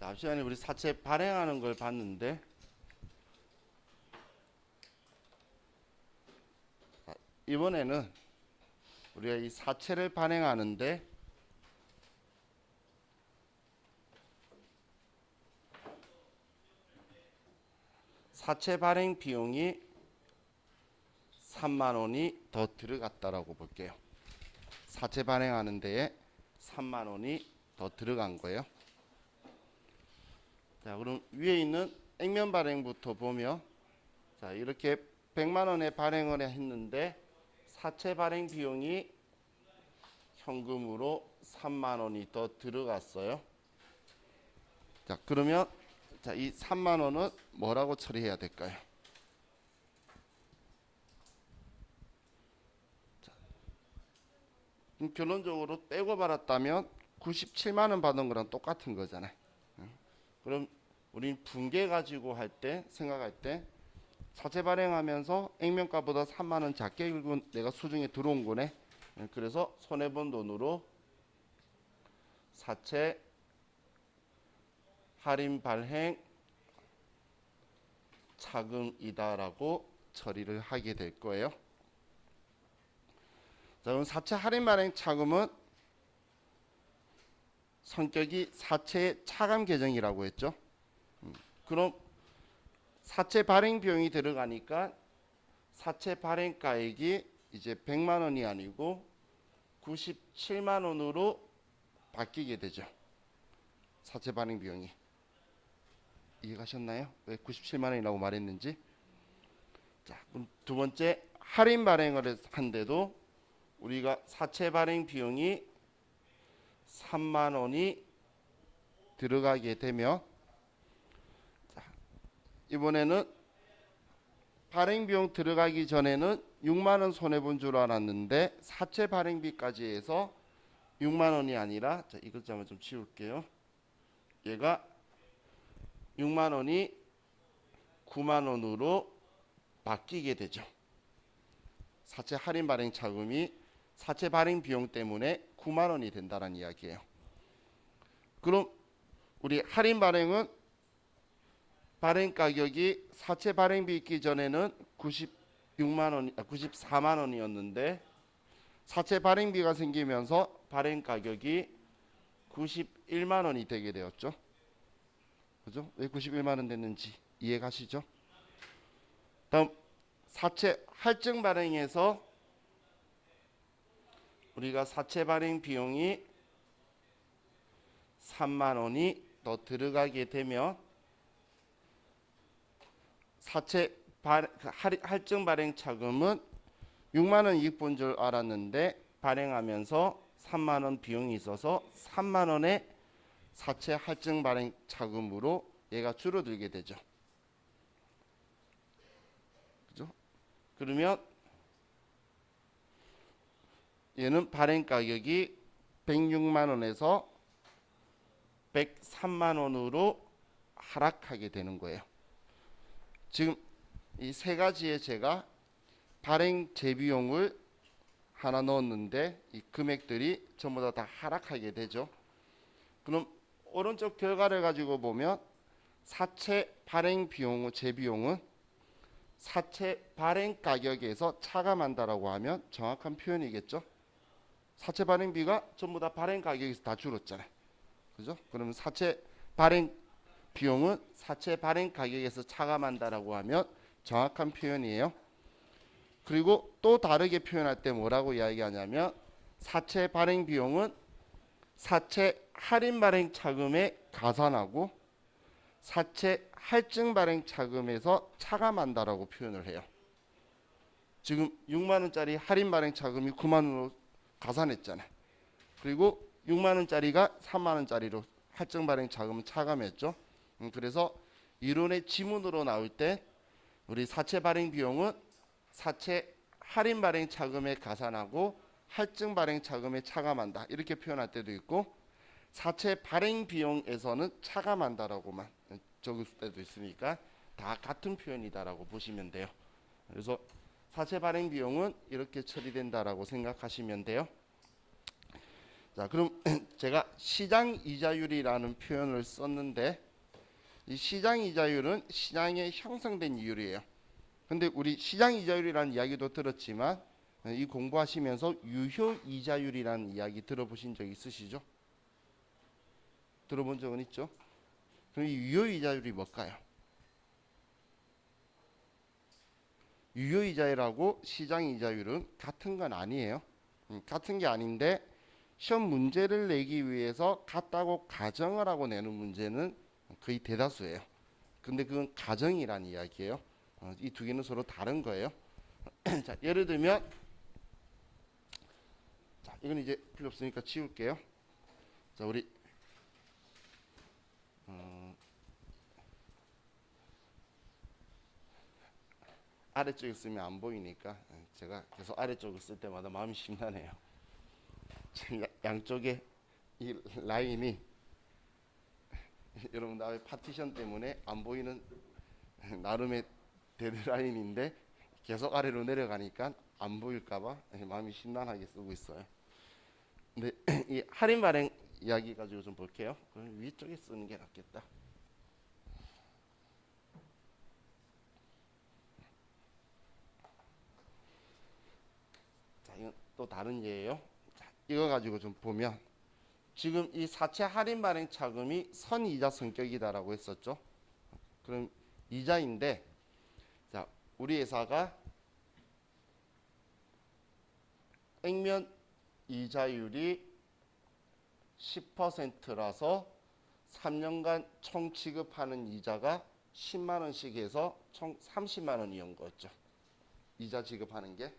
앞 시간에 우리 사채 발행하는 걸 봤는데 이번에는 우리가 이 사채를 발행하는데 사채 발행 비용이 3만 원이 더 들어갔다라고 볼게요. 사채 발행하는 데에 3만 원이 더 들어간 거예요. 자, 그럼 위에 있는 액면 발행부터 보면 자, 이렇게 100만 원에 발행을 했는데 사채 발행 비용이 현금으로 3만 원이 더 들어갔어요. 자, 그러면 자, 이 3만 원은 뭐라고 처리해야 될까요? 자, 결론적으로 떼고 받았다면 97만 원 받은 거랑 똑같은 거잖아요. 그럼 우린 분계 가지고 할 때 생각할 때 사채 발행하면서 액면가보다 3만 원 작게 긁은 내가 수중에 들어온 거네. 그래서 손해본 돈으로 사채 할인 발행 차금이다라고 처리를 하게 될 거예요. 자, 그럼 사채 할인 발행 차금은 성격이 사채의 차감 계정이라고 했죠. 그럼 사채 발행 비용이 들어가니까 사채 발행가액이 이제 100만 원이 아니고 97만 원으로 바뀌게 되죠. 사채 발행 비용이. 이해가셨나요? 왜 97만 원이라고 말했는지. 자, 그럼 두 번째 할인 발행을 한데도 우리가 사채 발행 비용이 3만 원이 들어가게 되면 자, 이번에는 발행 비용 들어가기 전에는 6만 원 손해 본 줄 알았는데 사채 발행비까지 해서 6만 원이 아니라 자, 이 글자만 좀 지울게요. 얘가 6만 원이 9만 원으로 바뀌게 되죠. 사채 할인 발행 차금이 사채 발행 비용 때문에 9만 원이 된다는 이야기예요. 그럼 우리 할인 발행은 발행 가격이 사채 발행비 있기 전에는 94만 원이었는데 사채 발행비가 생기면서 발행 가격이 91만 원이 되게 되었죠. 그죠? 왜 91만 원 됐는지 이해 가시죠? 다음 사채 할증 발행에서 우리가 사채 발행 비용이 3만 원이 더 들어가게 되면 사채 할증 발행 차금은 6만 원 이익 본 줄 알았는데 발행하면서 3만 원 비용이 있어서 3만 원의 사채 할증 발행 차금으로 얘가 줄어들게 되죠. 그죠? 그러면 얘는 발행 가격이 106만 원에서 103만 원으로 하락하게 되는 거예요. 지금 이 세 가지에 제가 발행 재비용을 하나 넣었는데 이 금액들이 전부 다 하락하게 되죠. 그럼 오른쪽 결과를 가지고 보면 사채 발행 비용 재비용은 사채 발행 가격에서 차감한다라고 하면 정확한 표현이겠죠. 사채 발행비가 전부 다 발행 가격에서 다 줄었잖아요. 그죠? 그러면 사채 발행 비용은 사채 발행 가격에서 차감한다라고 하면 정확한 표현이에요. 그리고 또 다르게 표현할 때 뭐라고 이야기하냐면 사채 발행 비용은 사채 할인 발행 차금에 가산하고 사채 할증 발행 차금에서 차감한다라고 표현을 해요. 지금 6만 원짜리 할인 발행 차금이 9만 원으로 가산했잖아요. 그리고 6만 원짜리가 3만 원짜리로 할증 발행 차금은 차감했죠. 그래서 이론의 지문으로 나올 때 우리 사채 발행 비용은 사채 할인 발행 차금에 가산하고 할증 발행 차금에 차감한다 이렇게 표현할 때도 있고 사채 발행 비용에서는 차감한다라고만 적을 때도 있으니까 다 같은 표현이다라고 보시면 돼요. 그래서 사채 발행 비용은 이렇게 처리된다라고 생각하시면 돼요. 자, 그럼 제가 시장 이자율이라는 표현을 썼는데 이 시장 이자율은 시장에 형성된 이율이에요. 근데 우리 시장 이자율이라는 이야기도 들었지만 이 공부하시면서 유효 이자율이라는 이야기 들어보신 적 있으시죠? 들어본 적은 있죠? 그럼 이 유효 이자율이 뭘까요? 유효 이자율하고 시장 이자율은 같은 건 아니에요. 같은 게 아닌데 시험 문제를 내기 위해서 같다고 가정을 하고 내는 문제는 거의 대다수예요. 근데 그건 가정이란 이야기예요. 이 두 개는 서로 다른 거예요. 자, 예를 들면 자, 이건 이제 필요 없으니까 지울게요. 자, 우리 아래쪽에 쓰면 안 보이니까 제가 계속 아래쪽을 쓸 때마다 마음이 심란해요. 양쪽에 이 라인이 여러분 나의 파티션 때문에 안 보이는 나름의 데드라인인데 계속 아래로 내려가니까 안 보일까봐 마음이 심란하게 쓰고 있어요. 근데 이 할인 발행 이야기 가지고 좀 볼게요. 그럼 위쪽에 쓰는 게 낫겠다. 자, 이건 또 다른 예예요. 자, 이거 가지고 좀 보면 지금 이 사채 할인 발행 차금이 선이자 성격이다라고 했었죠. 그럼 이자인데 자, 우리 회사가 액면 이자율이 10%라서 3년간 총 지급하는 이자가 10만 원씩 해서 총 30만 원이온 거죠. 이자 지급하는 게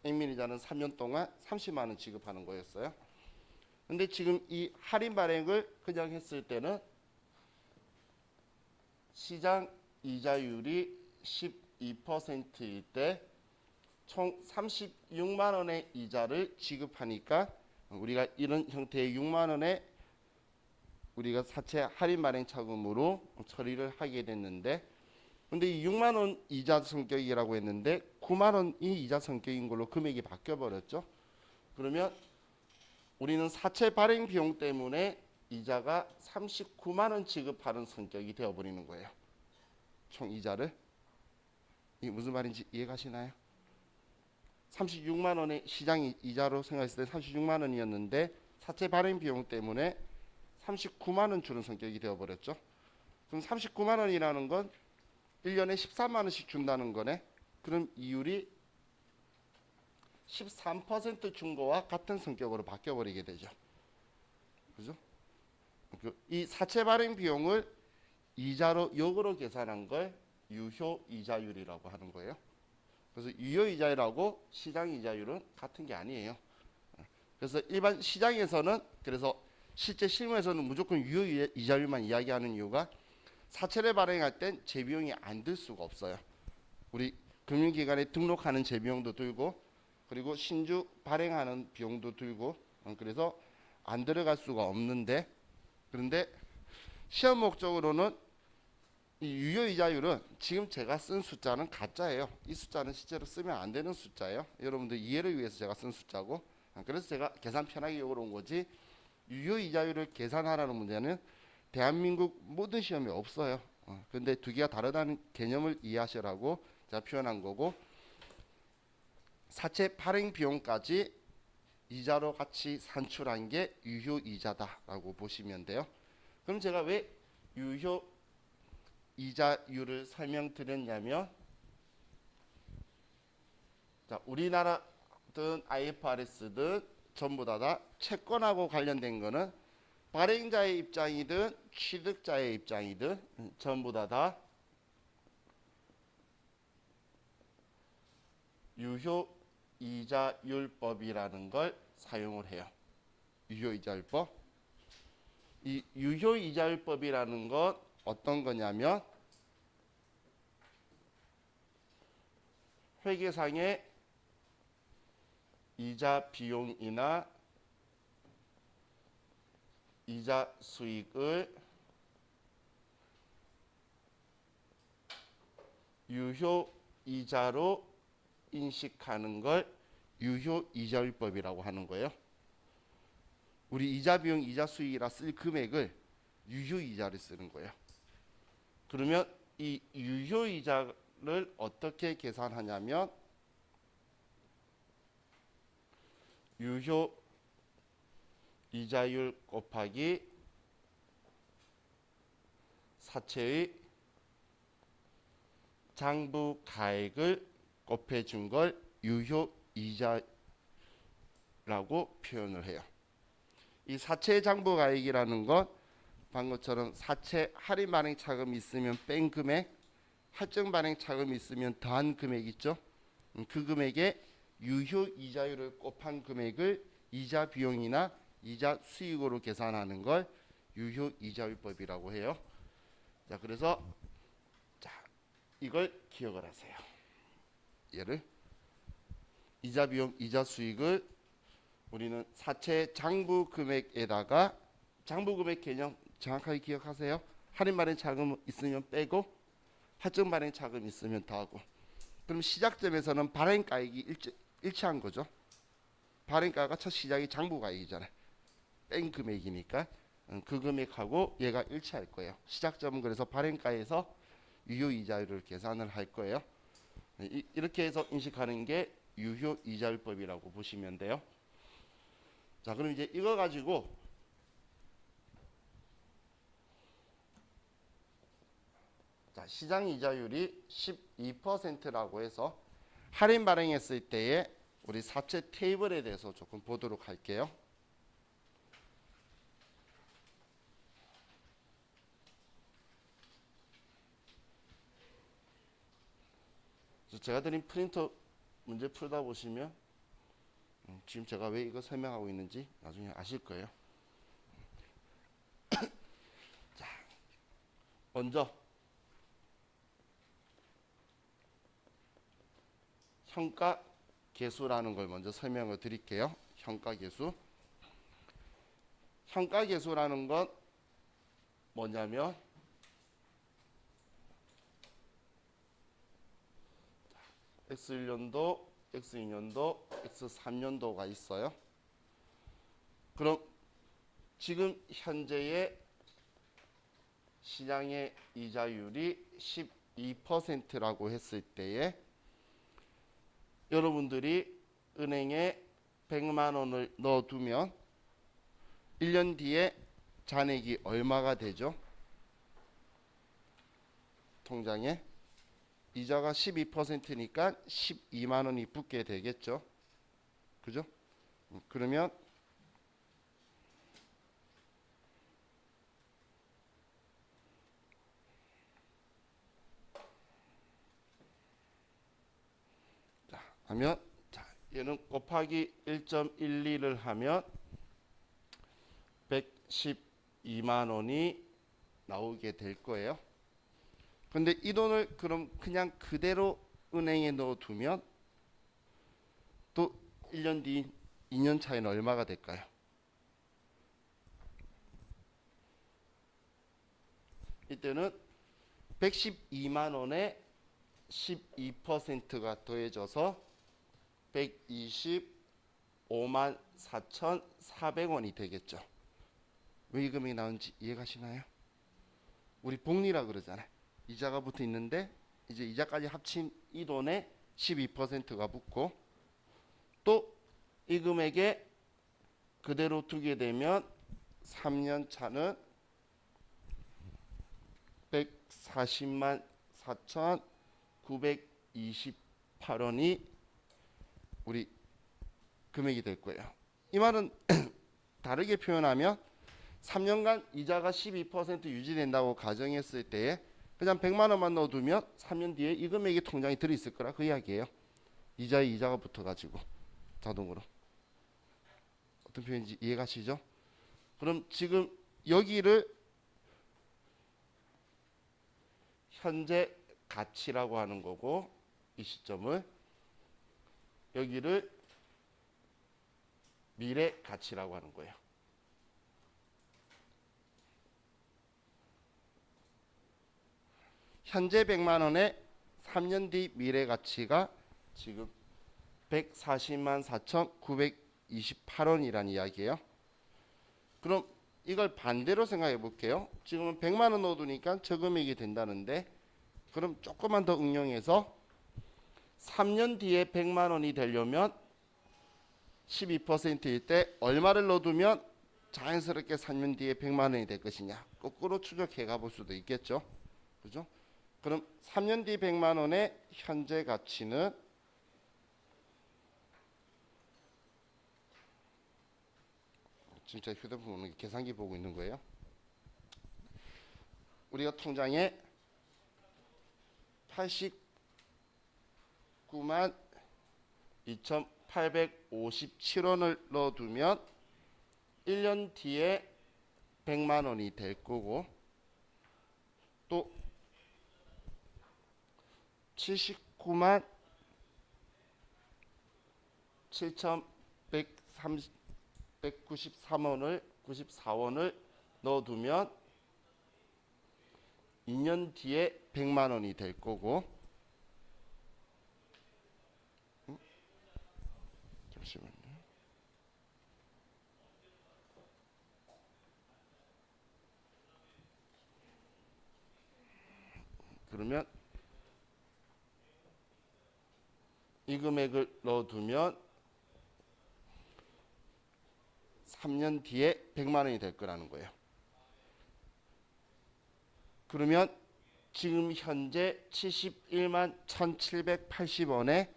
액면 이자는 3년 동안 30만 원 지급하는 거였어요. 근데 지금 이 할인 발행을 그냥 했을 때는 시장 이자율이 12%일 때 총 36만 원의 이자를 지급하니까 우리가 이런 형태의 6만 원의 우리가 사채 할인 발행 차금으로 처리를 하게 됐는데 근데 이 6만 원 이자 성격이라고 했는데 9만 원이 이자 성격인 걸로 금액이 바뀌어 버렸죠. 그러면 우리는 사채 발행 비용 때문에 이자가 39만 원 지급하는 성격이 되어 버리는 거예요. 총 이자를. 이게 무슨 말인지 이해가시나요? 36만 원의 시장 이자로 생각했을 때 36만 원이었는데 사채 발행 비용 때문에 39만 원 주는 성격이 되어 버렸죠. 그럼 39만 원이라는 건 1년에 13만 원씩 준다는 거네. 그럼 이율이 13%준 거와 같은 성격으로 바뀌어 버리게 되죠. 그죠? 이 사채 발행 비용을 이자로 역으로 계산한 걸 유효 이자율이라고 하는 거예요. 그래서 유효 이자율하고 시장 이자율은 같은 게 아니에요. 그래서 일반 시장에서는 그래서 실제 실무에서는 무조건 유효 이자율만 이야기하는 이유가 사채를 발행할 땐 재비용이 안 들 수가 없어요. 우리 금융기관에 등록하는 재비용도 들고 그리고 신주 발행하는 비용도 들고 그래서 안 들어갈 수가 없는데 그런데 시험 목적으로는 이 유효 이자율은 지금 제가 쓴 숫자는 가짜예요. 이 숫자는 실제로 쓰면 안 되는 숫자예요. 여러분들 이해를 위해서 제가 쓴 숫자고 그래서 제가 계산 편하게 역으로 온 거지 유효 이자율을 계산하라는 문제는 대한민국 모든 시험에 없어요. 근데 두 개가 다르다는 개념을 이해하시라고 제가 표현한 거고 사채 발행 비용까지 이자로 같이 산출한 게 유효 이자다라고 보시면 돼요. 그럼 제가 왜 유효 이자율을 설명드렸냐면 자, 우리나라든 IFRS든 전부 다 채권하고 관련된 거는 발행자의 입장이든 취득자의 입장이든 전부 다 유효 이자율법이라는 걸 사용을 해요. 유효 이자율법. 이 유효 이자율법이라는 건 어떤 거냐면 회계상의 이자 비용이나 이자 수익을 유효 이자로 인식하는 걸 유효 이자율법이라고 하는 거예요. 우리 이자 비용, 이자 수익이라 쓸 금액을 유효 이자를 쓰는 거예요. 그러면 이 유효 이자를 어떻게 계산하냐면 유효 이자율 곱하기 사채의 장부 가액을 곱해준 걸 유효 이자라고 표현을 해요. 이 사채 장부 가액이라는 건 방금처럼 사채 할인 발행 차금이 있으면 뺀 금액, 할증 발행 차금이 있으면 더한 금액 있죠. 그 금액에 유효 이자율을 곱한 금액을 이자 비용이나 이자 수익으로 계산하는 걸 유효 이자율법이라고 해요. 자, 그래서 자, 이걸 기억을 하세요. 얘를 이자 비용, 이자 수익을 우리는 사채 장부 금액에다가 장부 금액 개념 정확하게 기억하세요. 할인 발행 차금 있으면 빼고 할증 발행 차금 있으면 더하고. 그럼 시작점에서는 발행가액이 일치한 거죠. 발행가가 첫 시작이 장부 가액이잖아요. 뺀 금액이니까 그 금액하고 얘가 일치할 거예요. 시작점은 그래서 발행가에서 유효 이자율을 계산을 할 거예요. 이렇게 해서 인식하는 게 유효 이자율법이라고 보시면 돼요. 자, 그럼 이제 이거 가지고 자, 시장 이자율이 12%라고 해서 할인 발행했을 때에 우리 사채 테이블에 대해서 조금 보도록 할게요. 제가 드린 프린터 문제 풀다 보시면 지금 제가 왜 이거 설명하고 있는지 나중에 아실 거예요. 자, 먼저 현가 계수라는 걸 먼저 설명을 드릴게요. 현가 계수. 현가 계수라는 건 뭐냐면 X1년도, X2년도, X3년도가 있어요. 그럼 지금 현재의 시장의 이자율이 12%라고 했을 때에 여러분들이 은행에 100만 원을 넣어두면 1년 뒤에 잔액이 얼마가 되죠? 통장에 이자가 12%니까 12만 원이 붙게 되겠죠. 그죠? 그러면 하면 자, 얘는 곱하기 1.12를 하면 112만 원이 나오게 될 거예요. 근데 이 돈을 그럼 그냥 그대로 은행에 넣어두면 또 1년 뒤 2년 차에는 얼마가 될까요? 이때는 112만 원에 12%가 더해져서 125만 4,400원이 되겠죠. 왜 이 금액이 나오는지 이해가시나요? 우리 복리라 그러잖아요. 이자가 붙어 있는데 이제 이자까지 합친 이 돈에 12%가 붙고 또 이 금액에 그대로 두게 되면 3년 차는 140만 4,928원이 우리 금액이 될 거예요. 이 말은 다르게 표현하면 3년간 이자가 12% 유지된다고 가정했을 때에 그냥 100만 원만 넣어두면 3년 뒤에 이 금액이 통장에 들어있을 거라 그 이야기예요. 이자에 이자가 붙어가지고 자동으로. 어떤 표현인지 이해가시죠? 그럼 지금 여기를 현재 가치라고 하는 거고 이 시점을 여기를 미래 가치라고 하는 거예요. 현재 100만 원에 3년 뒤 미래 가치가 지금 140만 4,928원이라는 이야기예요. 그럼 이걸 반대로 생각해 볼게요. 지금은 100만 원 넣어두니까 저금액이 된다는데 그럼 조금만 더 응용해서 3년 뒤에 100만 원이 되려면 12%일 때 얼마를 넣어두면 자연스럽게 3년 뒤에 100만 원이 될 것이냐. 거꾸로 추적해 가볼 수도 있겠죠. 그죠? 그럼 3년 뒤 100만 원의 현재 가치는 진짜 휴대폰 보는 계산기 보고 있는 거예요. 우리가 통장에 89만 2,857원을 넣어두면 1년 뒤에 100만 원이 될 거고 또 79만 7,193원을 넣어두면 2년 뒤에 100만 원이 될 거고 잠시만요. 그러면 이 금액을 넣어두면 3년 뒤에 100만 원이 될 거라는 거예요. 그러면 지금 현재 71만 1,780원에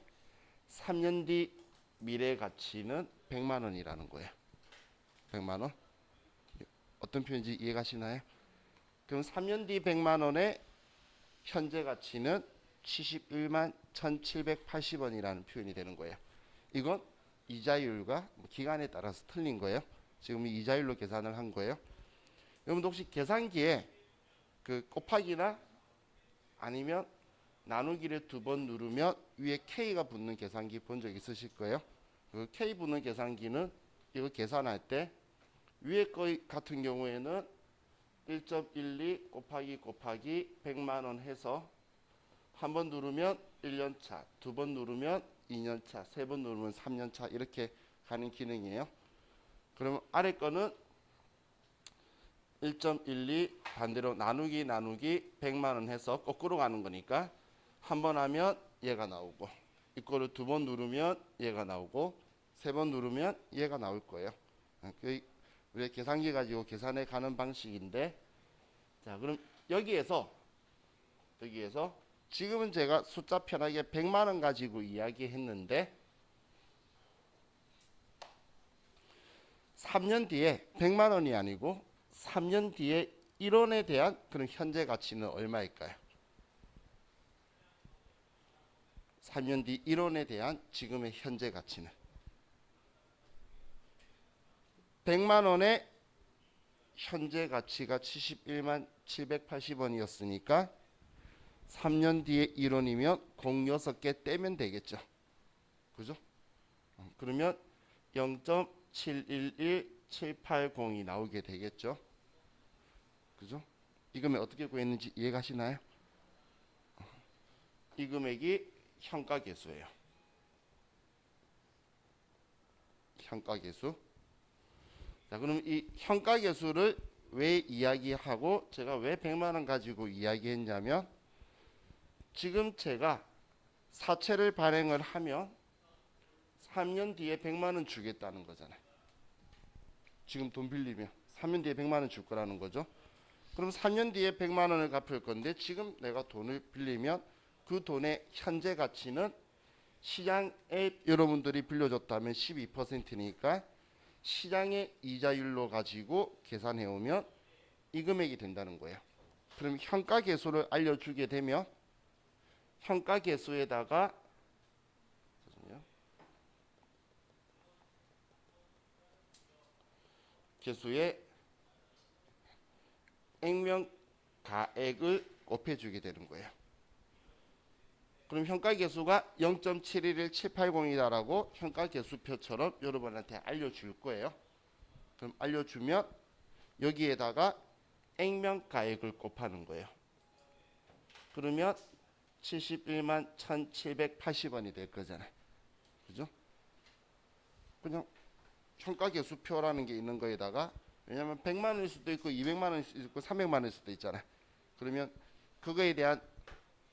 3년 뒤 미래 가치는 100만 원이라는 거예요. 100만 원? 어떤 표현인지 이해가시나요? 그럼 3년 뒤 100만 원의 현재 가치는 71만 1,780원이라는 표현이 되는 거예요. 이건 이자율과 기간에 따라서 틀린 거예요. 지금 이자율로 계산을 한 거예요. 여러분도 혹시 계산기에 그 곱하기나 아니면 나누기를 2번 누르면 위에 K가 붙는 계산기 본 적 있으실 거예요. 그 K 붙는 계산기는 이거 계산할 때 위에 거 같은 경우에는 1.12 곱하기 100만 원 해서 한 번 누르면 1년 차, 두 번 누르면 2년 차, 세 번 누르면 3년 차 이렇게 가는 기능이에요. 그러면 아래 거는 1.12 반대로 나누기 100만 원 해서 거꾸로 가는 거니까 한 번 하면 얘가 나오고 이거를 두 번 누르면 얘가 나오고 세 번 누르면 얘가 나올 거예요. 우리 계산기 가지고 계산해 가는 방식인데 자 그럼 여기에서 지금은 제가 숫자 편하게 100만 원 가지고 이야기했는데 3년 뒤에 100만 원이 아니고 3년 뒤에 1원에 대한 그런 현재 가치는 얼마일까요? 3년 뒤 1원에 대한 지금의 현재 가치는 100만 원의 현재 가치가 71만 780원이었으니까 3년 뒤에 1원이면 06개 떼면 되겠죠. 그죠? 그러면 0.711780이 나오게 되겠죠. 그죠? 이 금액 어떻게 구했는지 이해가시나요? 이 금액이 현가계수예요. 현가계수. 자, 그럼 이 현가계수를 왜 이야기하고 제가 왜 100만 원 가지고 이야기했냐면 지금 제가 사채를 발행을 하면 3년 뒤에 100만 원 주겠다는 거잖아요. 지금 돈 빌리면 3년 뒤에 100만 원 줄 거라는 거죠. 그럼 3년 뒤에 100만 원을 갚을 건데 지금 내가 돈을 빌리면 그 돈의 현재 가치는 시장에 여러분들이 빌려줬다면 12%니까 시장의 이자율로 가지고 계산해 오면 이 금액이 된다는 거예요. 그럼 현가계수를 알려주게 되면 현가계수에다가 계수에 액면 가액을 곱해주게 되는 거예요. 그럼 현가계수가 0.711780이다라고 현가계수표처럼 여러분한테 알려줄 거예요. 그럼 알려주면 여기에다가 액면 가액을 곱하는 거예요. 그러면 71만 1,780원이 될 거잖아요. 그죠? 그냥 현가계수표라는 게 있는 거에다가 왜냐하면 100만 원일 수도 있고 200만 원일 수도 있고 300만 원일 수도 있잖아요. 그러면 그거에 대한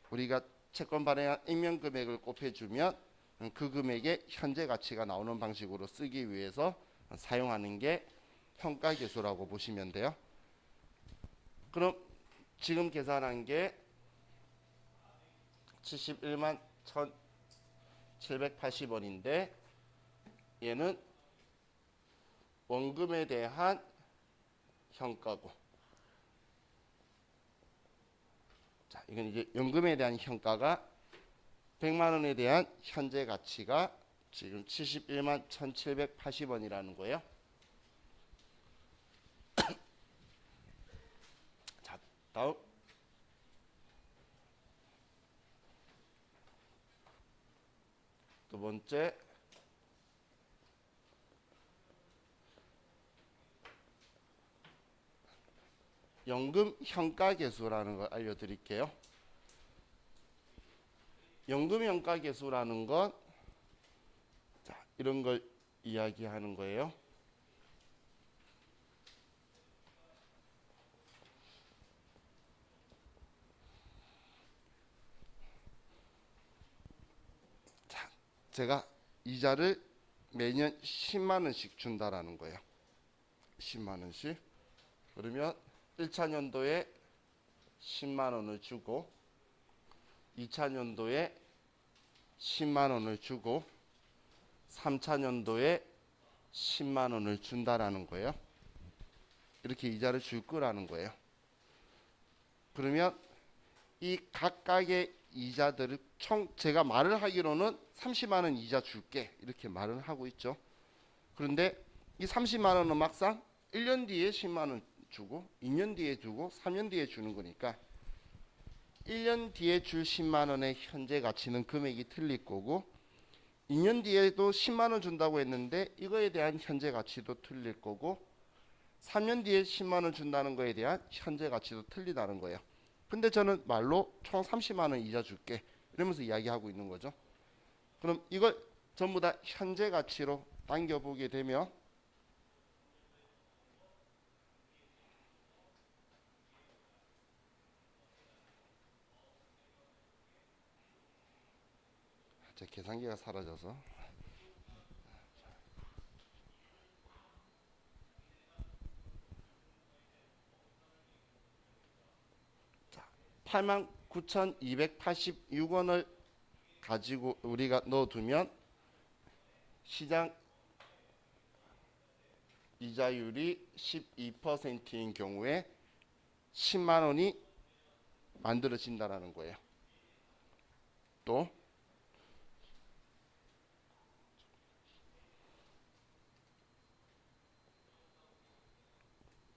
우리가 채권 발행한 액면 금액을 곱해주면 그 금액의 현재 가치가 나오는 방식으로 쓰기 위해서 사용하는 게 평가계수라고 보시면 돼요. 그럼 지금 계산한 게 71만 1,780원인데 얘는 원금에 대한 현가고, 자, 이건 이제 연금에 대한 현가가 100만 원에 대한 현재 가치가 지금 71만 1,780원이라는 거예요. 자, 다음 두 번째 연금 현가계수라는 걸 알려드릴게요. 연금 현가계수라는 건 자, 이런 걸 이야기하는 거예요. 자, 제가 이자를 매년 10만 원씩 준다라는 거예요. 10만 원씩. 그러면 1차 년도에 10만 원을 주고 2차 년도에 10만 원을 주고 3차 년도에 10만 원을 준다라는 거예요. 이렇게 이자를 줄 거라는 거예요. 그러면 이 각각의 이자들을 총 제가 말을 하기로는 30만 원 이자 줄게 이렇게 말을 하고 있죠. 그런데 이 30만 원은 막상 1년 뒤에 10만 원 주고 2년 뒤에 주고 3년 뒤에 주는 거니까 1년 뒤에 줄 10만 원의 현재 가치는 금액이 틀릴 거고 2년 뒤에도 10만 원 준다고 했는데 이거에 대한 현재 가치도 틀릴 거고 3년 뒤에 10만 원 준다는 거에 대한 현재 가치도 틀리다는 거예요. 근데 저는 말로 총 30만 원 이자 줄게 이러면서 이야기하고 있는 거죠. 그럼 이걸 전부 다 현재 가치로 당겨보게 되면 제 계산기가 사라져서 자, 89,286원을 가지고 우리가 넣어두면 시장 이자율이 12%인 경우에 10만 원이 만들어진다라는 거예요. 또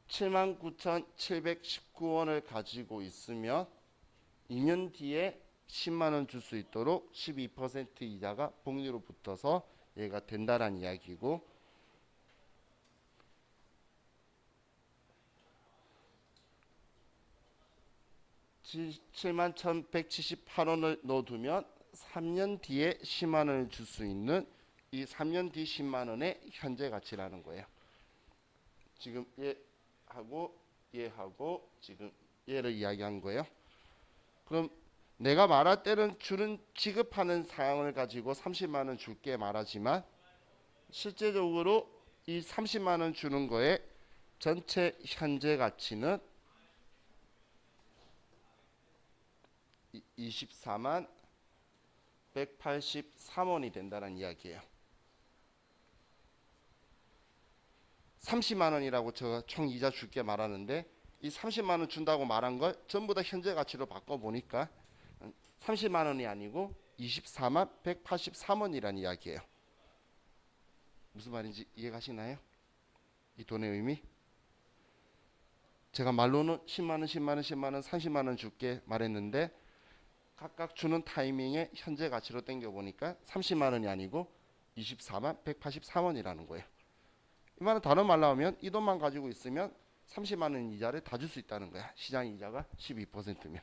79,719원을 가지고 있으면 2년 뒤에 10만 원 줄 수 있도록 12% 이자가 복리로 붙어서 얘가 된다라는 이야기고, 71,178원을 넣어두면 3년 뒤에 10만 원을 줄 수 있는 이 3년 뒤 10만 원의 현재 가치라는 거예요. 지금 얘하고 얘하고 지금 얘를 이야기한 거예요. 그럼 내가 말할 때는 주는 지급하는 상황을 가지고 30만 원 줄게 말하지만 실제적으로 이 30만 원 주는 거에 전체 현재 가치는 24만 183원이 된다는 이야기예요. 30만 원이라고 제가 총 이자 줄게 말하는데 이 30만 원 준다고 말한 걸 전부 다 현재 가치로 바꿔 보니까 30만 원이 아니고 24만 183원이라는 이야기예요. 무슨 말인지 이해가시나요? 이 돈의 의미? 제가 말로는 10만 원, 10만 원, 10만 원, 30만 원 줄게 말했는데 각각 주는 타이밍에 현재 가치로 땡겨 보니까 30만 원이 아니고 24만 183원이라는 거예요. 이 말은 다른 말로 하면 이 돈만 가지고 있으면 30만 원 이자를 다 줄 수 있다는 거야. 시장 이자가 12%면.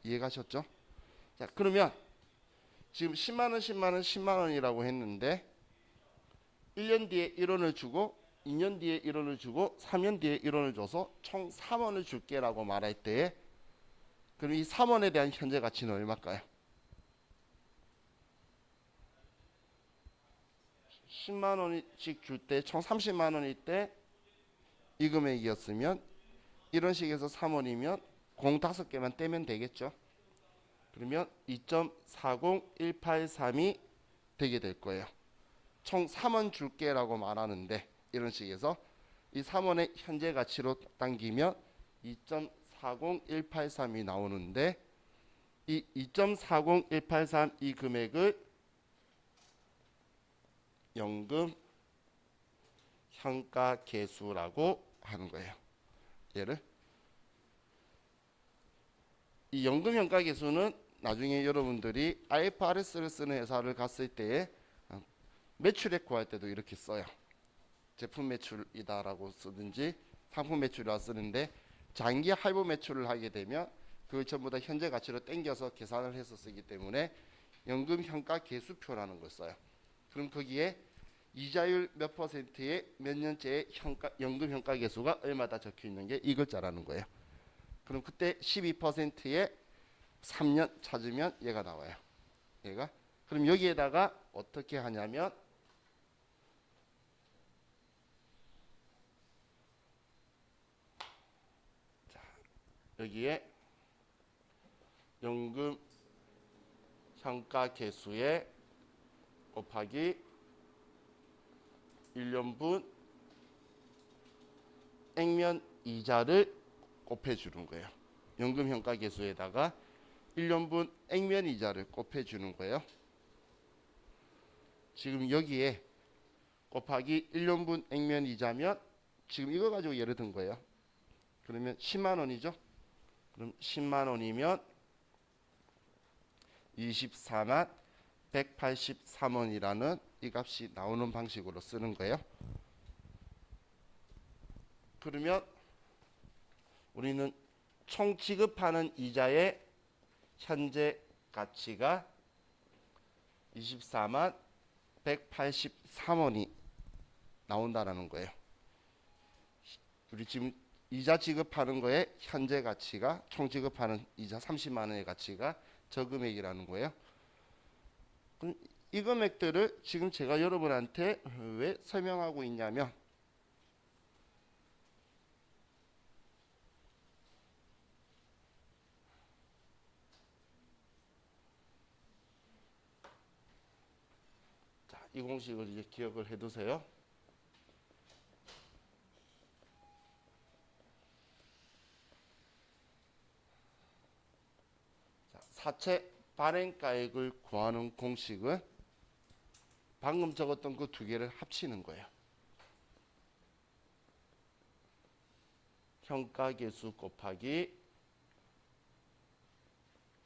이해가셨죠? 자, 그러면 지금 10만 원, 10만 원, 10만 원이라고 했는데 1년 뒤에 1원을 주고 2년 뒤에 1원을 주고 3년 뒤에 1원을 줘서 총 3원을 줄게라고 말할 때 그럼 이 3원에 대한 현재 가치는 얼마일까요? 10만 원씩 줄 때 총 30만 원일 때 이 금액이었으면 이런 식에서 3원이면 공 5개만 떼면 되겠죠. 그러면 2.40183이 되게 될 거예요. 총 3원 줄게라고 말하는데 이런 식에서 이 3원의 현재 가치로 당기면 2.40183이 나오는데 이 2.40183 이 금액을 연금 현가 계수라고 하는 거예요. 얘를 이 연금 현가 계수는 나중에 여러분들이 IFRS를 쓰는 회사를 갔을 때에 매출액 구할 때도 이렇게 써요. 제품 매출이다라고 쓰든지 상품 매출이라 쓰는데 장기 할부 매출을 하게 되면 그걸 전부 다 현재 가치로 땡겨서 계산을 해서 쓰기 때문에 연금 현가 계수표라는 걸 써요. 그럼 거기에 이자율 몇 퍼센트에 몇 년째의 연금 현가 계수가 얼마다 적혀 있는 게 이 글자라는 거예요. 그럼 그때 12%에 3년 찾으면 얘가 나와요. 얘가. 그럼 여기에다가 어떻게 하냐면 자, 여기에 연금 현가 계수에 곱하기 1년분 액면 이자를 곱해주는 거예요. 연금 현가 계수에다가 1년분 액면 이자를 곱해주는 거예요. 지금 여기에 곱하기 1년분 액면 이자면 지금 이거 가지고 예를 든 거예요. 그러면 10만 원이죠. 그럼 10만 원이면 24만 183원이라는 이 값이 나오는 방식으로 쓰는 거예요. 그러면 우리는 총 지급하는 이자의 현재 가치가 24만 183원이 나온다라는 거예요. 우리 지금 이자 지급하는 거에 현재 가치가 총 지급하는 이자 30만 원의 가치가 저 금액이라는 거예요. 그럼 이 금액들을 지금 제가 여러분한테 왜 설명하고 있냐면 자, 이 공식을 이제 기억을 해두세요. 자, 사채 발행가액을 구하는 공식은 방금 적었던 그 두 개를 합치는 거예요. 현가계수 곱하기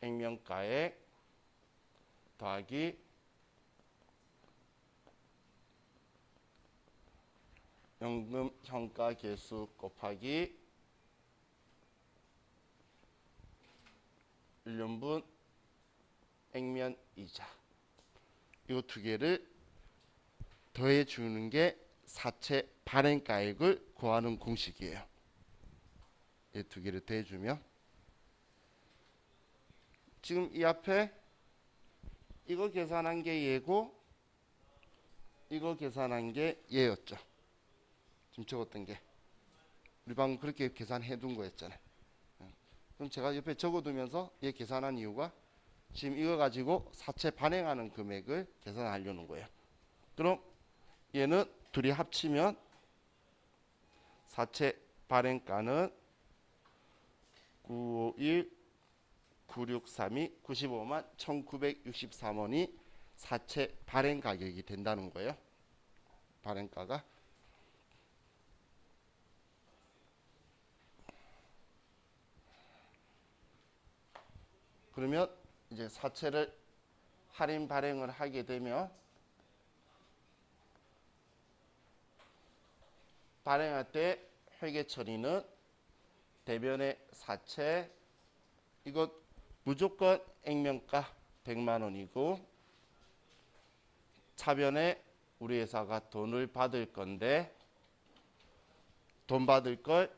액면가액 더하기 연금 현가계수 곱하기 1년분 액면 이자 이 두 개를 더해 주는 게 사채 발행가액을 구하는 공식이에요. 이 두 개를 더해 주면 지금 이 앞에 이거 계산한 게 얘고 이거 계산한 게 얘였죠. 지금 적었던 게 우리 방금 그렇게 계산해 둔 거였잖아요. 그럼 제가 옆에 적어두면서 얘 계산한 이유가 지금 이거 가지고 사채 발행하는 금액을 계산하려는 거예요. 그럼 얘는 둘이 합치면 사채 발행가는 951 9632 95만 1963원이 사채 발행 가격이 된다는 거예요. 발행가가 그러면 이제 사채를 할인 발행을 하게 되면 발행할 때 회계 처리는 대변의 사채 이것 무조건 액면가 100만 원이고 차변에 우리 회사가 돈을 받을 건데 돈 받을 걸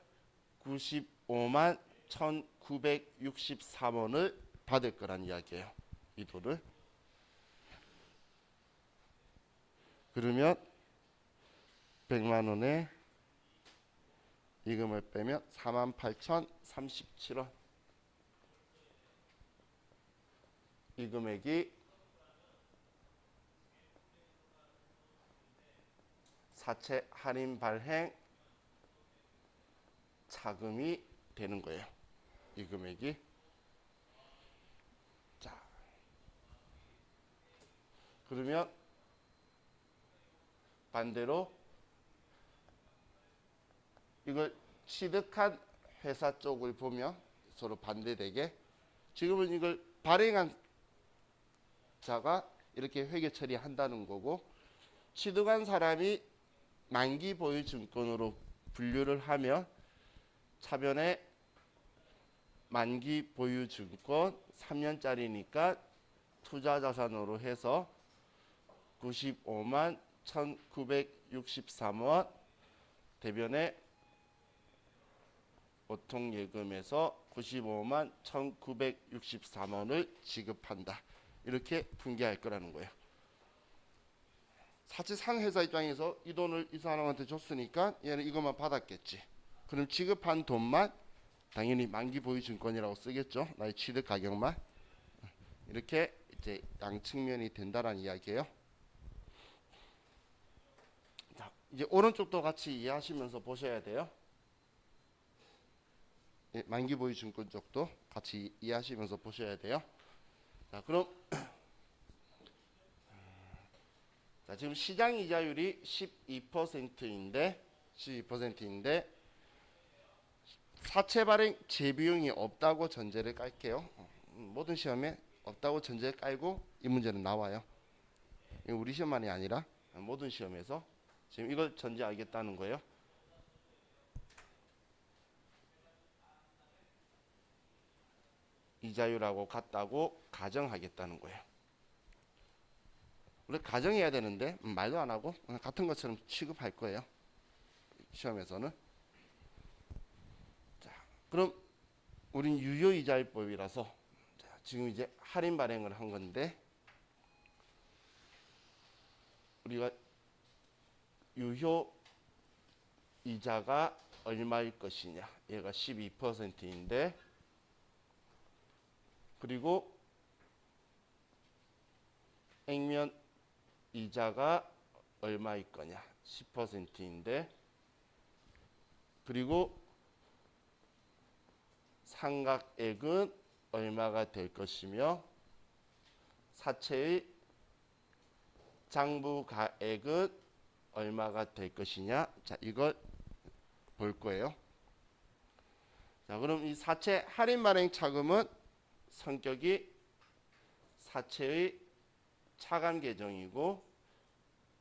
95만 1,963원을 받을 거란 이야기예요. 이 돈을. 그러면 100만 원에 이금을 빼면 48,037원. 이 금액이 사채 할인 발행 차금이 되는 거예요. 이 금액이. 자, 그러면 반대로 이걸 취득한 회사 쪽을 보면 서로 반대되게 지금은 이걸 발행한 자가 이렇게 회계 처리한다는 거고 취득한 사람이 만기 보유 증권으로 분류를 하면 차변에 만기 보유 증권 3년짜리니까 투자 자산으로 해서 95만 1,963원 대변에 보통예금에서 95만 1,963원을 지급한다. 이렇게 분개할 거라는 거예요. 사채상 회사 입장에서 이 돈을 이 사람한테 줬으니까 얘는 이것만 받았겠지. 그럼 지급한 돈만 당연히 만기 보유 증권이라고 쓰겠죠. 나의 취득 가격만. 이렇게 이제 양측면이 된다라는 이야기예요. 자, 이제 오른쪽도 같이 이해하시면서 보셔야 돼요. 예, 만기 보유 증권 쪽도 같이 이해하시면서 보셔야 돼요. 자, 그럼 자, 지금 시장 이자율이 12%인데 사채 발행 재비용이 없다고 전제를 깔게요. 모든 시험에 없다고 전제를 깔고 이 문제는 나와요. 이거 우리 시험만이 아니라 모든 시험에서 지금 이걸 전제하겠다는 거예요. 이자율하고 같다고 가정하겠다는 거예요. 원래 가정해야 되는데 말도 안 하고 같은 것처럼 취급할 거예요. 시험에서는. 자, 그럼 우린 유효이자율법이라서 지금 이제 할인 발행을 한 건데 우리가 유효 이자가 얼마일 것이냐. 얘가 12%인데 그리고 액면 이자가 얼마일 거냐. 10%인데 그리고 상각액은 얼마가 될 것이며 사채의 장부가액은 얼마가 될 것이냐. 자, 이걸 볼 거예요. 자, 그럼 이 사채 할인 발행 차금은 성격이 사채의 차감 계정이고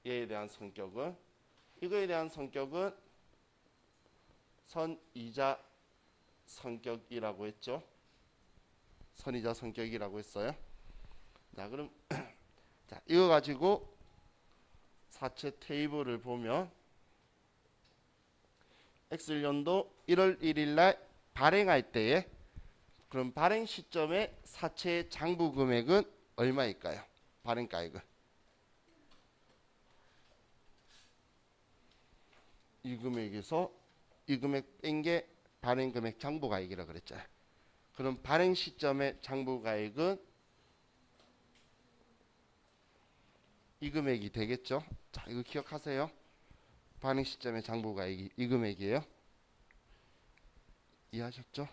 얘에 대한 성격은 이거에 대한 성격은 선이자 성격이라고 했죠. 선이자 성격이라고 했어요. 자, 그럼 자, 이거 가지고 사채 테이블을 보면 X년도 1월 1일 날 발행할 때에 그럼 발행 시점에 사채 장부 금액은 얼마일까요? 발행가액은. 이 금액에서 이 금액 뺀 게 발행 금액 장부가액이라고 그랬잖아요. 그럼 발행 시점의 장부가액은 이 금액이 되겠죠. 자, 이거 기억하세요. 발행 시점의 장부가액이 이 금액이에요. 이해하셨죠?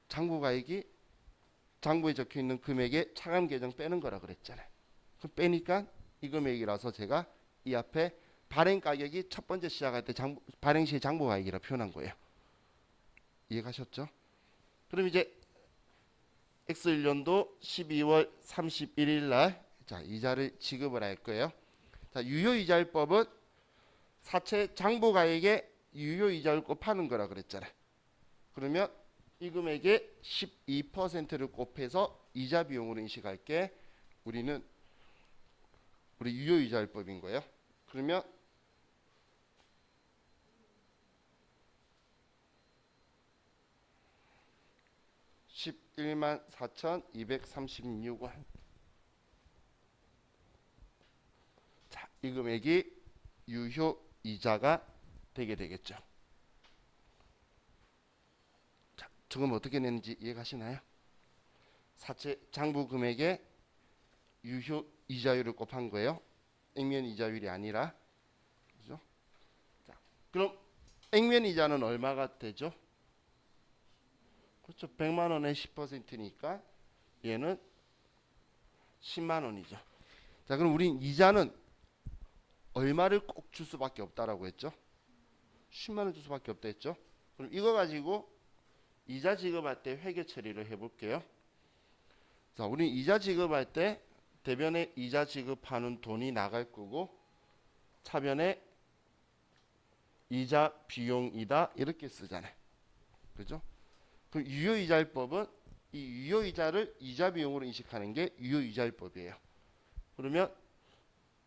장부가액이 장부에 적혀 있는 금액의 차감 계정 빼는 거라 그랬잖아요. 그럼 빼니까 이 금액이라서 제가 이 앞에 발행 가격이 첫 번째 시작할 때 발행 시 장부가액이라 표현한 거예요. 이해가셨죠? 그럼 이제 X1년도 12월 31일 날 자, 이자를 지급을 할 거예요. 자, 유효이자율법은 사채 장부가액에 유효이자를 곱하는 거라 그랬잖아요. 그러면 이 금액의 12%를 곱해서 이자 비용으로 인식할게. 우리 유효이자율법인 거예요. 그러면 11만 4,236원. 자, 이 금액이 유효 이자가 되게 되겠죠. 자, 저건 어떻게 내는지 이해가시나요? 사채 장부 금액에 유효 이자율을 곱한 거예요. 액면 이자율이 아니라. 그죠? 자, 그럼 액면 이자는 얼마가 되죠? 그렇죠. 100만 원에 10%니까 얘는 10만 원이죠. 자, 그럼 우린 이자는 얼마를 꼭 줄 수밖에 없다라고 했죠? 10만 원 줄 수밖에 없다 했죠? 그럼 이거 가지고 이자 지급할 때 회계 처리를 해볼게요. 자, 우린 이자 지급할 때 대변에 이자 지급하는 돈이 나갈 거고 차변에 이자 비용이다 이렇게 쓰잖아요. 그죠? 그럼 유효이자율법은 이 유효이자를 이자 비용으로 인식하는 게 유효이자율법이에요. 그러면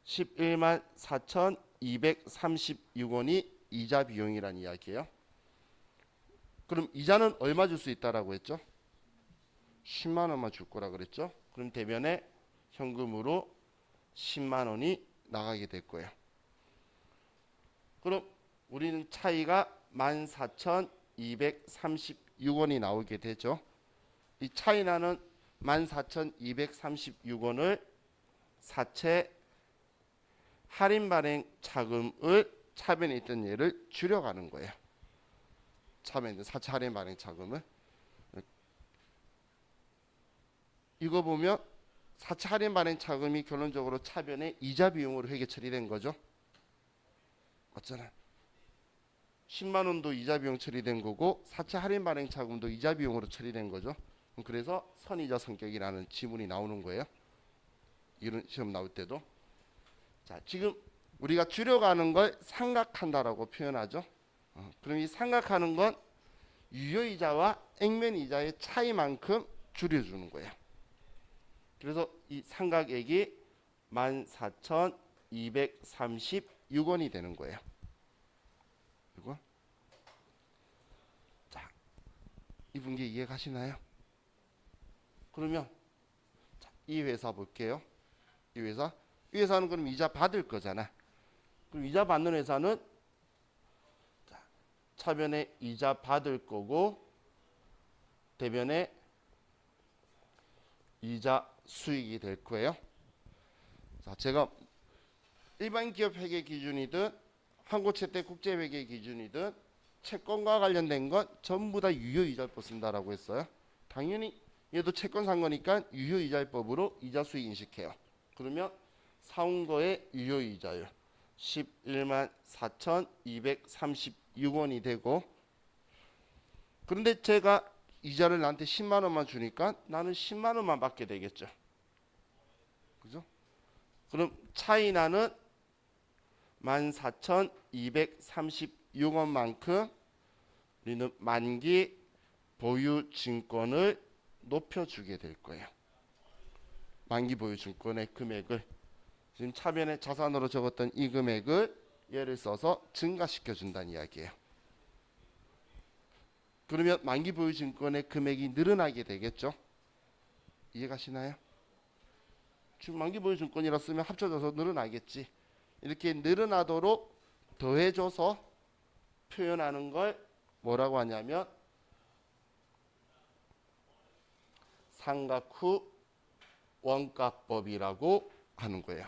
11만 4,236원이 이자 비용이란 이야기예요. 그럼 이자는 얼마 줄 수 있다라고 했죠? 10만 원만 줄 거라 그랬죠? 그럼 대변에 현금으로 10만 원이 나가게 될 거예요. 그럼 우리는 차이가 14,236원이 나오게 되죠. 이 차이 나는 14,236원을 사채 할인 발행 차금을 차변에 있던 얘를 줄여가는 거예요. 차변에 있는 사채 할인 발행 차금을. 이거 보면 사채 할인 발행 차금이 결론적으로 차변에 이자 비용으로 회계 처리된 거죠. 맞잖아요. 10만 원도 이자 비용 처리된 거고 사채 할인 발행 차금도 이자 비용으로 처리된 거죠. 그래서 선이자 성격이라는 지문이 나오는 거예요. 이런 시험 나올 때도. 자, 지금 우리가 줄여가는 걸 상각한다라고 표현하죠. 그럼 이 상각하는 건 유효이자와 액면이자의 차이만큼 줄여주는 거예요. 그래서 이 상각액이 14,236원이 되는 거예요. 이거. 자, 이 분기 이해가시나요? 그러면 자, 이 회사 볼게요. 이 회사는 그럼 이자 받을 거잖아. 그럼 이자 받는 회사는 자, 차변에 이자 받을 거고 대변에 이자 수익이 될 거예요. 자, 제가 일반 기업 회계 기준이든 한국채택 국제 회계 기준이든 채권과 관련된 건 전부 다 유효이자율법 쓴다라고 했어요. 당연히 얘도 채권 산 거니까 유효이자율법으로 이자 수익 인식해요. 그러면 사온 거의 유효이자율 11만 4,236원이 되고 그런데 제가 이자를 나한테 10만 원만 주니까 나는 10만 원만 받게 되겠죠. 그죠? 그럼 차이 나는 14,236원만큼 우리는 만기 보유 증권을 높여주게 될 거예요. 만기 보유 증권의 금액을 지금 차변에 자산으로 적었던 이 금액을 얘를 써서 증가시켜 준다는 이야기예요. 그러면 만기 보유 증권의 금액이 늘어나게 되겠죠. 이해가시나요? 지금 만기 보유 증권이라 쓰면 합쳐져서 늘어나겠지. 이렇게 늘어나도록 더해줘서 표현하는 걸 뭐라고 하냐면 상각 후 원가법이라고 하는 거예요.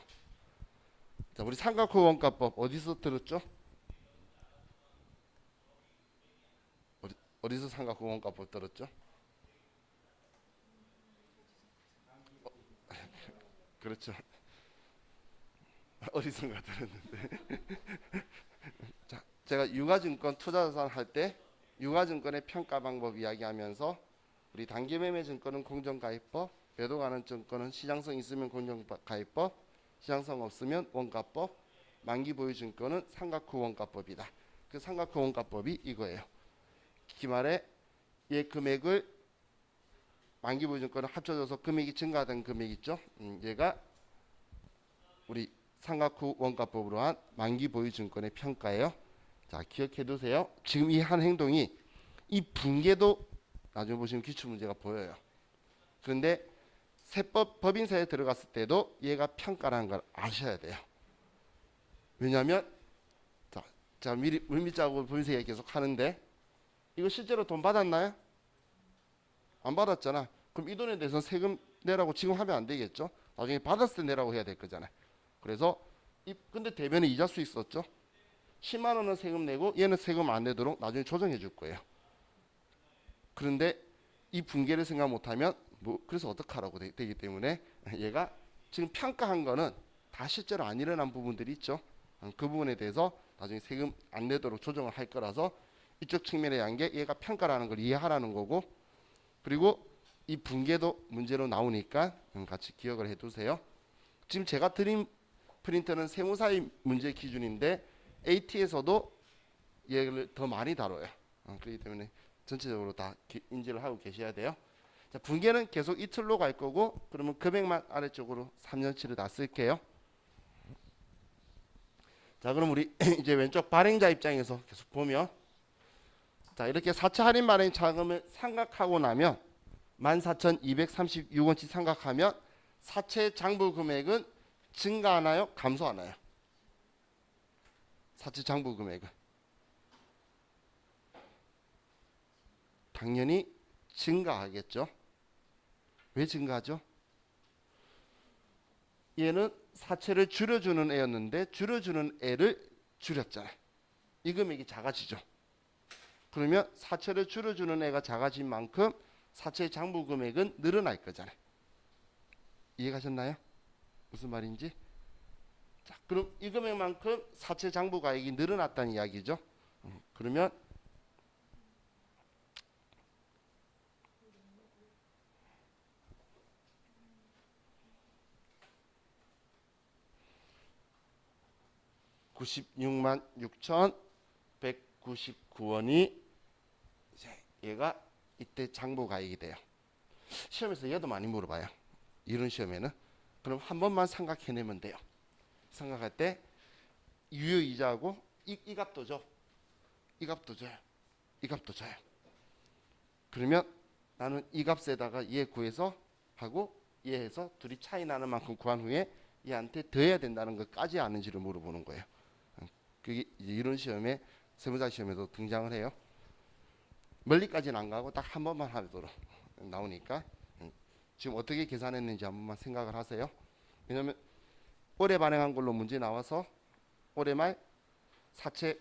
자, 우리 상각 후 원가법 어디서 들었죠? 어디서 상각 후 원가법 들었죠? 그렇죠. 어디선가 들었는데. 자, 제가 유가증권 투자자산 할 때 유가증권의 평가 방법 이야기하면서 우리 단기매매증권은 공정가입법, 매도가능 증권은 시장성 있으면 공정가입법, 시장성 없으면 원가법, 만기보유증권은 상각 후 원가법이다. 그 상각 후 원가법이 이거예요. 기말에 얘 금액을 만기보유증권을 합쳐져서 금액이 증가된 금액 있죠. 얘가 우리 상각 후 원가법으로 한 만기보유증권의 평가예요. 자, 기억해 두세요. 지금 이 한 행동이 이 분계도 나중에 보시면 기출문제가 보여요. 그런데 법인세에 들어갔을 때도 얘가 평가라는 걸 아셔야 돼요. 왜냐하면 자 미리 물밑작업을 법인세 얘기 계속 하는데 이거 실제로 돈 받았나요? 안 받았잖아. 그럼 이 돈에 대해서 세금 내라고 지금 하면 안 되겠죠? 나중에 받았을 때 내라고 해야 될 거잖아요. 그래서 근데 대변에 이자 수 있었죠? 10만 원은 세금 내고 얘는 세금 안 내도록 나중에 조정해 줄 거예요. 그런데 이 분계를 생각 못하면 그래서 어떡하라고 되기 때문에 얘가 지금 평가한 거는 다 실제로 안 일어난 부분들이 있죠. 그 부분에 대해서 나중에 세금 안 내도록 조정을 할 거라서 이쪽 측면에 한 게 얘가 평가라는 걸 이해하라는 거고, 그리고 이 분계도 문제로 나오니까 같이 기억을 해두세요. 지금 제가 드린 프린터는 세무사의 문제 기준인데 AT에서도 얘를 더 많이 다뤄요. 그렇기 때문에 전체적으로 다 인지를 하고 계셔야 돼요. 자, 분계는 계속 이틀로 갈 거고, 그러면 금액만 아래쪽으로 3년치를 다 쓸게요. 자, 그럼 우리 이제 왼쪽 발행자 입장에서 계속 보면, 자, 이렇게 4차 할인 발행 자금을 상각하고 나면 14,236원치 상각하면 사채 장부 금액은 증가하나요? 감소하나요? 사채 장부 금액은 당연히 증가하겠죠. 왜 증가하죠? 얘는 사채를 줄여주는 애였는데 줄여주는 애를 줄였잖아요. 이 금액이 작아지죠. 그러면 사채를 줄여주는 애가 작아진 만큼 사채 장부 금액은 늘어날 거잖아요. 이해가셨나요? 무슨 말인지? 자, 그럼 이 금액만큼 사채 장부 가액이 늘어났다는 이야기죠. 그러면 (96만 6,199원이) 얘가 이때 장부 가액이 돼요. 시험에서 얘도 많이 물어봐요. 이런 시험에는. 그럼 한 번만 삼각해내면 돼요. 삼각할 때 유효이자하고 이 값도 줘. 이 값도 줘요. 이 값도 줘요. 그러면 나는 이 값에다가 얘 구해서 하고 얘 해서 둘이 차이 나는 만큼 구한 후에 얘한테 더해야 된다는 것까지 아는지를 물어보는 거예요. 그게 이런 시험에 세무사 시험에도 등장을 해요. 멀리까지는 안 가고 딱 한 번만 하도록 나오니까 지금 어떻게 계산했는지 한 번만 생각을 하세요. 왜냐하면 올해 발행한 걸로 문제 나와서 올해 말 사채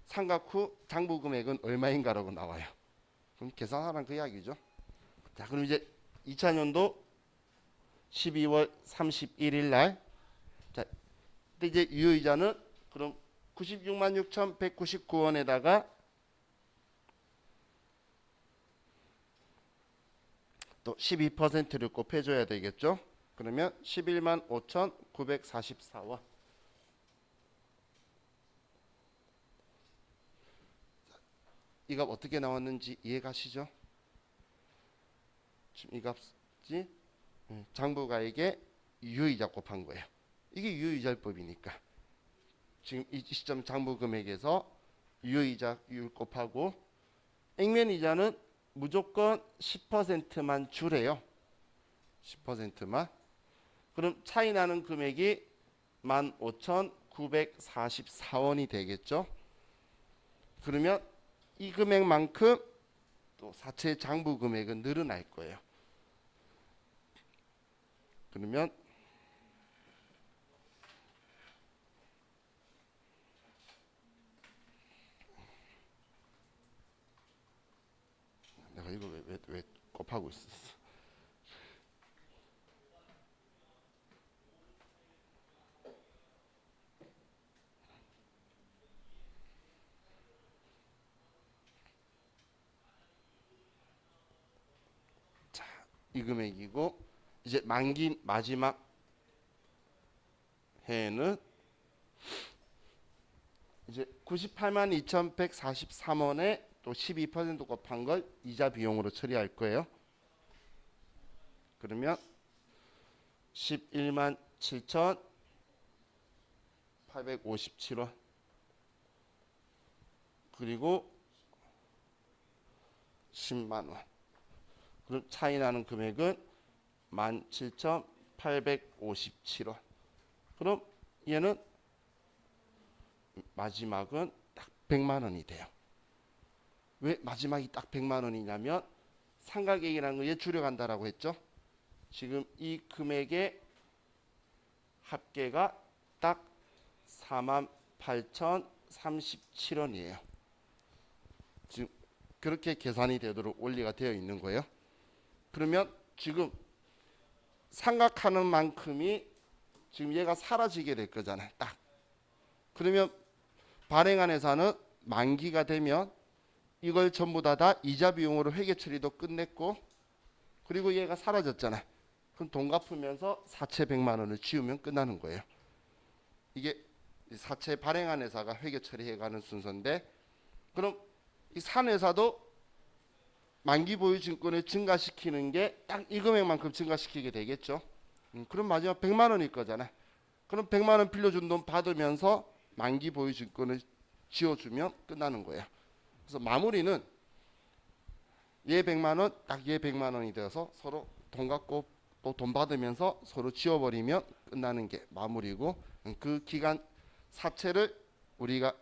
상각 후 장부 금액은 얼마인가라고 나와요. 그럼 계산하라는 그 이야기죠. 자, 그럼 이제 2000년도 12월 31일 날, 자, 근데 이제 유효이자는 그럼 96만 6,199원에다가 또 12%를 곱해줘야 되겠죠. 그러면 11만 5,944원. 이 값 어떻게 나왔는지 이해가시죠? 지금 이 값이 장부가액에 유효이자 곱한 거예요. 이게 유효이자법이니까 지금 이 시점 장부 금액에서 유효이자율 곱하고 액면이자는 무조건 10%만 주래요. 10%만. 그럼 차이 나는 금액이 15,944원이 되겠죠. 그러면 이 금액만큼 또 사채 장부 금액은 늘어날 거예요. 그러면 내가 이거 왜 곱하고 있었어? 자, 이 금액이고 이제 만기 마지막 해에는 이제 98만 2,143원에 또 12% 곱한 걸 이자 비용으로 처리할 거예요. 그러면 11만 7,857원. 그리고 10만 원. 그럼 차이 나는 금액은 17,857원. 그럼 얘는 마지막은 딱 100만 원이 돼요. 왜 마지막이 딱 100만 원이냐면 상가계획이라는 거에 줄여간다라고 했죠. 지금 이 금액의 합계가 딱 48,037원이에요. 지금 그렇게 계산이 되도록 원리가 되어 있는 거예요. 그러면 지금 상각하는 만큼이 지금 얘가 사라지게 될 거잖아요. 딱. 그러면 발행한 회사는 만기가 되면 이걸 전부 다 이자 비용으로 회계 처리도 끝냈고 그리고 얘가 사라졌잖아요. 그럼 돈 갚으면서 사채 100만 원을 지우면 끝나는 거예요. 이게 사채 발행한 회사가 회계 처리해가는 순서인데 그럼 이 산 회사도 만기 보유 증권을 증가시키는 게 딱 이 금액만큼 증가시키게 되겠죠. 그럼 마지막 100만 원일 거잖아요. 그럼 100만 원 빌려준 돈 받으면서 만기 보유 증권을 지워주면 끝나는 거예요. 그래서 마무리는 얘 100만 원, 딱 얘 100만 원이 되어서 서로 돈 갖고 또 돈 받으면서 서로 지워버리면 끝나는 게 마무리고 그 기간 사채를 우리가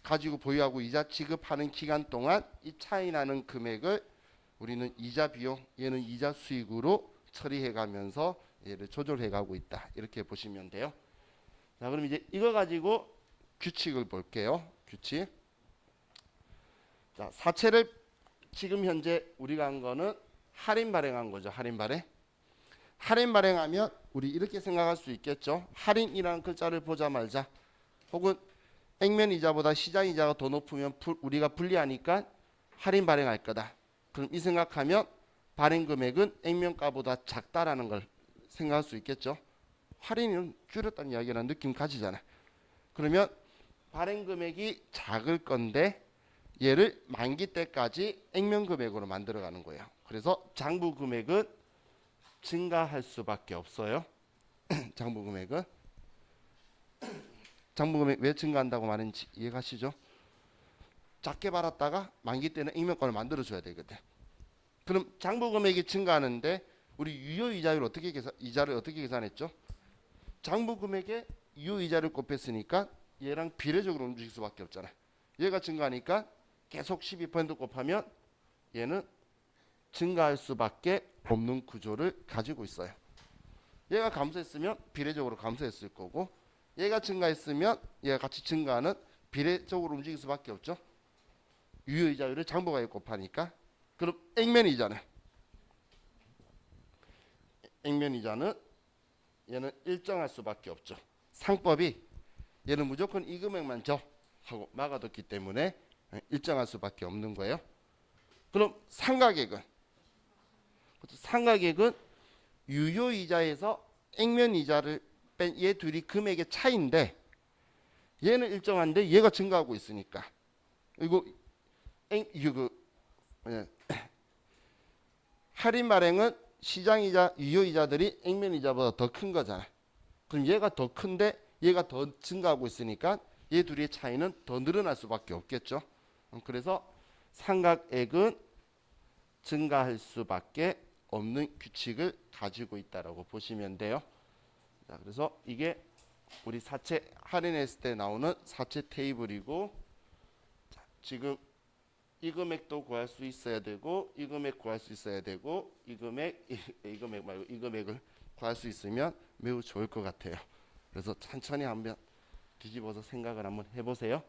가지고 보유하고 이자 지급하는 기간 동안 이 차이 나는 금액을 우리는 이자 비용, 얘는 이자 수익으로 처리해 가면서 얘를 조절해 가고 있다. 이렇게 보시면 돼요. 자, 그럼 이제 이거 가지고 규칙을 볼게요. 규칙. 자, 사채를 지금 현재 우리가 한 거는 할인 발행한 거죠. 할인 발행. 할인 발행하면 우리 이렇게 생각할 수 있겠죠. 할인이라는 글자를 보자 말자. 혹은 액면 이자보다 시장 이자가 더 높으면 우리가 불리하니까 할인 발행할 거다. 그럼 이 생각하면 발행 금액은 액면가보다 작다라는 걸 생각할 수 있겠죠. 할인은 줄였다는 이야기라는 느낌 가지잖아요. 그러면 발행 금액이 작을 건데 얘를 만기 때까지 액면 금액으로 만들어가는 거예요. 그래서 장부 금액은 증가할 수밖에 없어요. 장부 금액은 왜 증가한다고 말했는지 이해가시죠? 작게 받았다가 만기 때는 액면가를 만들어줘야 되거든. 그럼 장부 금액이 증가하는데 우리 유효이자율 이자를 어떻게 계산했죠? 장부 금액에 유효이자를 곱했으니까 얘랑 비례적으로 움직일 수밖에 없잖아. 얘가 증가하니까 계속 12% 곱하면 얘는 증가할 수밖에 없는 구조를 가지고 있어요. 얘가 감소했으면 비례적으로 감소했을 거고 얘가 증가했으면 얘가 같이 증가하는 비례적으로 움직일 수밖에 없죠. 유효이자율을 장부가에 곱하니까. 그럼 액면이자는 얘는 일정할 수밖에 없죠. 상법이 얘는 무조건 이 금액만 줘 하고 막아뒀기 때문에 일정할 수밖에 없는 거예요. 그럼 상가액은 유효이자에서 액면이자를 뺀 얘 둘이 금액의 차이인데 얘는 일정한데 얘가 증가하고 있으니까 할인 발행은 시장이자 유효이자들이 액면이자보다 더 큰 거잖아. 그럼 얘가 더 큰데 얘가 더 증가하고 있으니까 얘 둘의 차이는 더 늘어날 수밖에 없겠죠. 그래서 상각액은 증가할 수밖에 없는 규칙을 가지고 있다라고 보시면 돼요. 자, 그래서 이게 우리 사채 할인했을 때 나오는 사채 테이블이고 자, 지금 이 금액도 구할 수 있어야 되고 이 금액 구할 수 있어야 되고 이 금액 말고 이 금액을 구할 수 있으면 매우 좋을 것 같아요. 그래서 천천히 한번 뒤집어서 생각을 한번 해보세요.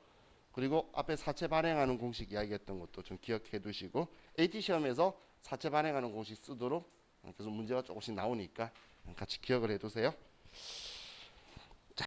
그리고 앞에 사채 발행하는 공식 이야기했던 것도 좀 기억해 두시고 AT 시험에서 사채 발행하는 공식 쓰도록 그래서 문제가 조금씩 나오니까 같이 기억을 해 두세요.